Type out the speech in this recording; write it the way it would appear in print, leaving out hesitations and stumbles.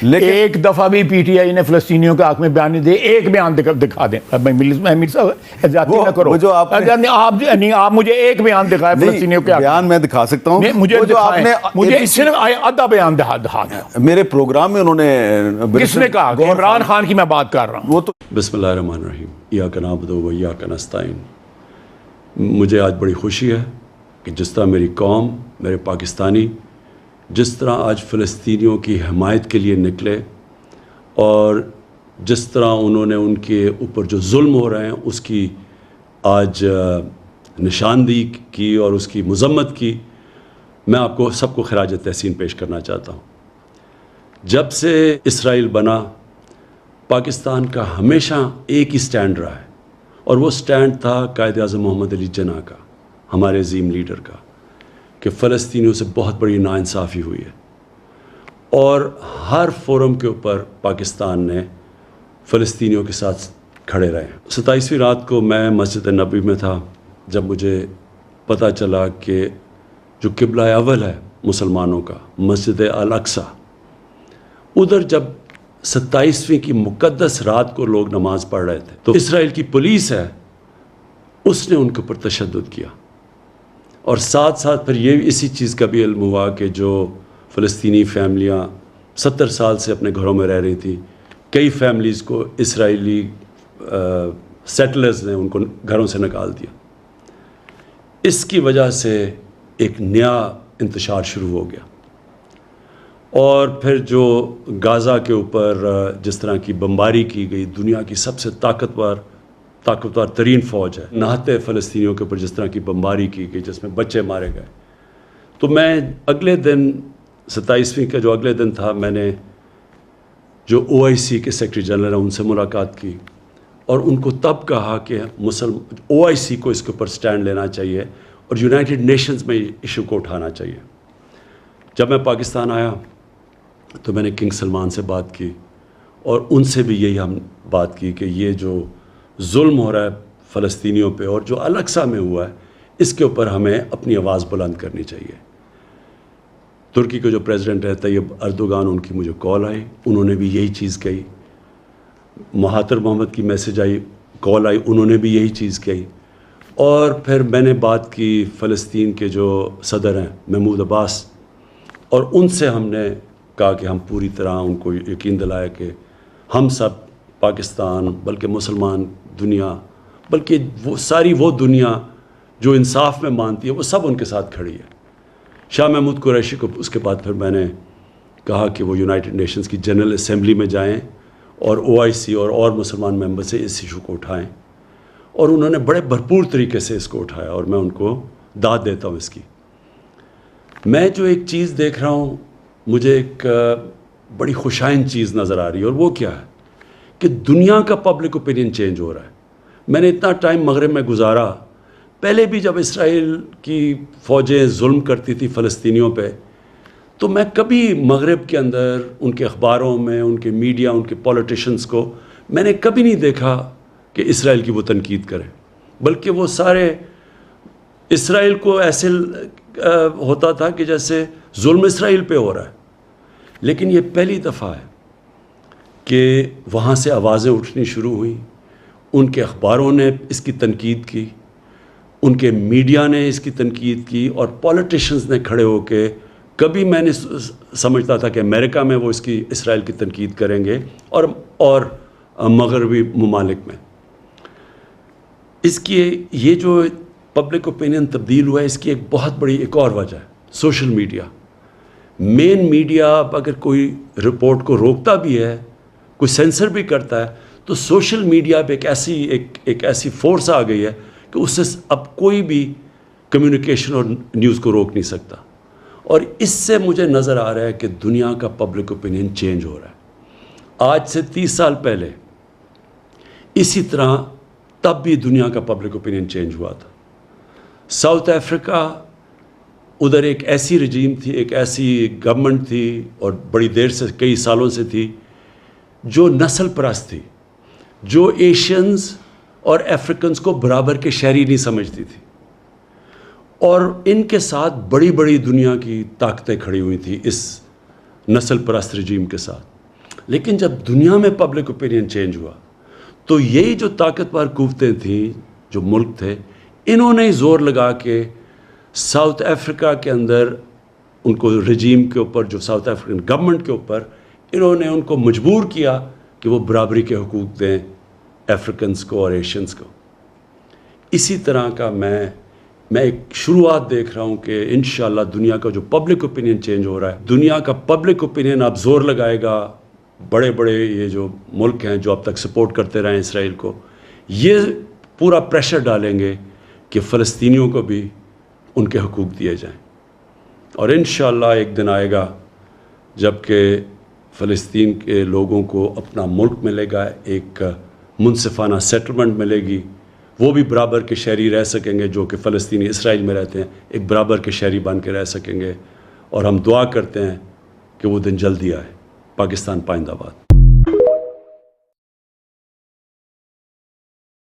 ایک دفعہ بھی پی ٹی آئی نے فلسطینیوں کے حق میں بیان نہیں دے, ایک بیان دکھا دیں. امیر صاحب زیادتی نہ کرو, آپ مجھے ایک بیان دکھائیں فلسطینیوں کے حق میں. بیان میں دکھا سکتا ہوں, مجھے صرف آدھا بیان دکھا دیں. میرے پروگرام میں انہوں نے کس نے کہا؟ عمران خان کی میں بات کر رہا ہوں. وہ تو بسم اللہ الرحمن الرحیم. ایاک نعبد و ایاک نستعین. مجھے آج بڑی خوشی ہے کہ جس طرح میری قوم, میرے پاکستانی جس طرح آج فلسطینیوں کی حمایت کے لیے نکلے, اور جس طرح انہوں نے ان کے اوپر جو ظلم ہو رہے ہیں اس کی آج نشاندہی کی اور اس کی مذمت کی, میں آپ کو سب کو خراج تحسین پیش کرنا چاہتا ہوں. جب سے اسرائیل بنا, پاکستان کا ہمیشہ ایک ہی سٹینڈ رہا ہے, اور وہ سٹینڈ تھا قائد اعظم محمد علی جناح کا, ہمارے عظیم لیڈر کا, کہ فلسطینیوں سے بہت بڑی ناانصافی ہوئی ہے. اور ہر فورم کے اوپر پاکستان نے فلسطینیوں کے ساتھ کھڑے رہے. 27ویں رات کو میں مسجد نبوی میں تھا جب مجھے پتہ چلا کہ جو قبلہ اول ہے مسلمانوں کا, مسجد الاقصی, ادھر جب 27ویں کی مقدس رات کو لوگ نماز پڑھ رہے تھے تو اسرائیل کی پولیس ہے اس نے ان کے اوپر تشدد کیا. اور ساتھ ساتھ پھر یہ اسی چیز کا بھی علم ہوا کہ جو فلسطینی فیملیاں 70 سال سے اپنے گھروں میں رہ رہی تھیں, کئی فیملیز کو اسرائیلی سیٹلرز نے ان کو گھروں سے نکال دیا. اس کی وجہ سے ایک نیا انتشار شروع ہو گیا. اور پھر جو غازہ کے اوپر جس طرح کی بمباری کی گئی, دنیا کی سب سے طاقتور ترین فوج ہے, نہتے فلسطینیوں کے اوپر جس طرح کی بمباری کی گئی جس میں بچے مارے گئے, تو میں اگلے دن 27ویں کا جو اگلے دن تھا, میں نے جو OIC کے سیکرٹری جنرل ہیں ان سے ملاقات کی, اور ان کو تب کہا کہ OIC کو اس کے اوپر سٹینڈ لینا چاہیے اور یونائٹڈ نیشنز میں ایشو کو اٹھانا چاہیے. جب میں پاکستان آیا تو میں نے کنگ سلمان سے بات کی, اور ان سے بھی یہی ہم بات کی کہ یہ جو ظلم ہو رہا ہے فلسطینیوں پہ اور جو الاقصی میں ہوا ہے, اس کے اوپر ہمیں اپنی آواز بلند کرنی چاہیے. ترکی کے جو پریزیڈنٹ ہے طیب اردوغان, ان کی مجھے کال آئی, انہوں نے بھی یہی چیز کہی. مہاتر محمد کی میسج آئی, کال آئی, انہوں نے بھی یہی چیز کہی. اور پھر میں نے بات کی فلسطین کے جو صدر ہیں محمود عباس, اور ان سے ہم نے کہا کہ ہم پوری طرح ان کو یقین دلایا کہ ہم سب پاکستان, بلکہ مسلمان دنیا, بلکہ وہ دنیا جو انصاف میں مانتی ہے, وہ سب ان کے ساتھ کھڑی ہے. شاہ محمود قریشی کو اس کے بعد پھر میں نے کہا کہ وہ یونائٹڈ نیشنز کی جنرل اسمبلی میں جائیں اور OIC اور مسلمان ممبر سے اس ایشو کو اٹھائیں, اور انہوں نے بڑے بھرپور طریقے سے اس کو اٹھایا, اور میں ان کو داد دیتا ہوں اس کی. میں جو ایک چیز دیکھ رہا ہوں, مجھے ایک بڑی خوشائند چیز نظر آ رہی ہے, اور وہ کیا ہے کہ دنیا کا پبلک اوپینین چینج ہو رہا ہے. میں نے اتنا ٹائم مغرب میں گزارا, پہلے بھی جب اسرائیل کی فوجیں ظلم کرتی تھی فلسطینیوں پہ, تو میں کبھی مغرب کے اندر ان کے اخباروں میں, ان کے میڈیا, ان کے پولیٹیشنز کو میں نے کبھی نہیں دیکھا کہ اسرائیل کی وہ تنقید کریں, بلکہ وہ سارے اسرائیل کو ایسے ہوتا تھا کہ جیسے ظلم اسرائیل پہ ہو رہا ہے. لیکن یہ پہلی دفعہ ہے کہ وہاں سے آوازیں اٹھنی شروع ہوئیں, ان کے اخباروں نے اس کی تنقید کی, ان کے میڈیا نے اس کی تنقید کی, اور پولیٹیشنز نے کھڑے ہو کے, کبھی میں نے سمجھتا تھا کہ امریکہ میں وہ اسرائیل کی تنقید کریں گے اور مغربی ممالک میں. اس کی یہ جو پبلک اوپینین تبدیل ہوا ہے, اس کی ایک بہت بڑی ایک اور وجہ ہے سوشل میڈیا. مین میڈیا اگر کوئی رپورٹ کو روکتا بھی ہے, کوئی سینسر بھی کرتا ہے, تو سوشل میڈیا پہ ایک ایسی فورس آ گئی ہے کہ اس سے اب کوئی بھی کمیونیکیشن اور نیوز کو روک نہیں سکتا. اور اس سے مجھے نظر آ رہا ہے کہ دنیا کا پبلک اوپینین چینج ہو رہا ہے. آج سے 30 سال پہلے اسی طرح تب بھی دنیا کا پبلک اوپینین چینج ہوا تھا. ساؤتھ افریقہ, ادھر ایک ایسی رجیم تھی, ایک ایسی گورنمنٹ تھی, اور بڑی دیر سے, کئی سالوں سے تھی, جو نسل پرست تھی, جو ایشینز اور افریقنز کو برابر کے شہری نہیں سمجھتی تھی, اور ان کے ساتھ بڑی بڑی دنیا کی طاقتیں کھڑی ہوئی تھیں اس نسل پرست رجیم کے ساتھ. لیکن جب دنیا میں پبلک اوپینین چینج ہوا تو یہی جو طاقتور قوتیں تھیں، جو ملک تھے، انہوں نے زور لگا کے ساؤتھ افریقہ کے اندر ان کو رجیم کے اوپر، جو ساؤتھ افریقن گورنمنٹ کے اوپر، انہوں نے ان کو مجبور کیا کہ وہ برابری کے حقوق دیں افریقنس کو اور ایشینز کو۔ اسی طرح کا میں ایک شروعات دیکھ رہا ہوں کہ انشاءاللہ دنیا کا جو پبلک اوپینین چینج ہو رہا ہے، دنیا کا پبلک اوپینین اب زور لگائے گا، بڑے بڑے یہ جو ملک ہیں جو اب تک سپورٹ کرتے رہے ہیں اسرائیل کو، یہ پورا پریشر ڈالیں گے کہ فلسطینیوں کو بھی ان کے حقوق دیے جائیں۔ اور انشاءاللہ ایک دن آئے گا جب کہ فلسطین کے لوگوں کو اپنا ملک ملے گا، ایک منصفانہ سیٹلمنٹ ملے گی، وہ بھی برابر کے شہری رہ سکیں گے جو کہ فلسطینی اسرائیل میں رہتے ہیں، ایک برابر کے شہری بن کے رہ سکیں گے، اور ہم دعا کرتے ہیں کہ وہ دن جلدی آئے۔ پاکستان پائندہ باد۔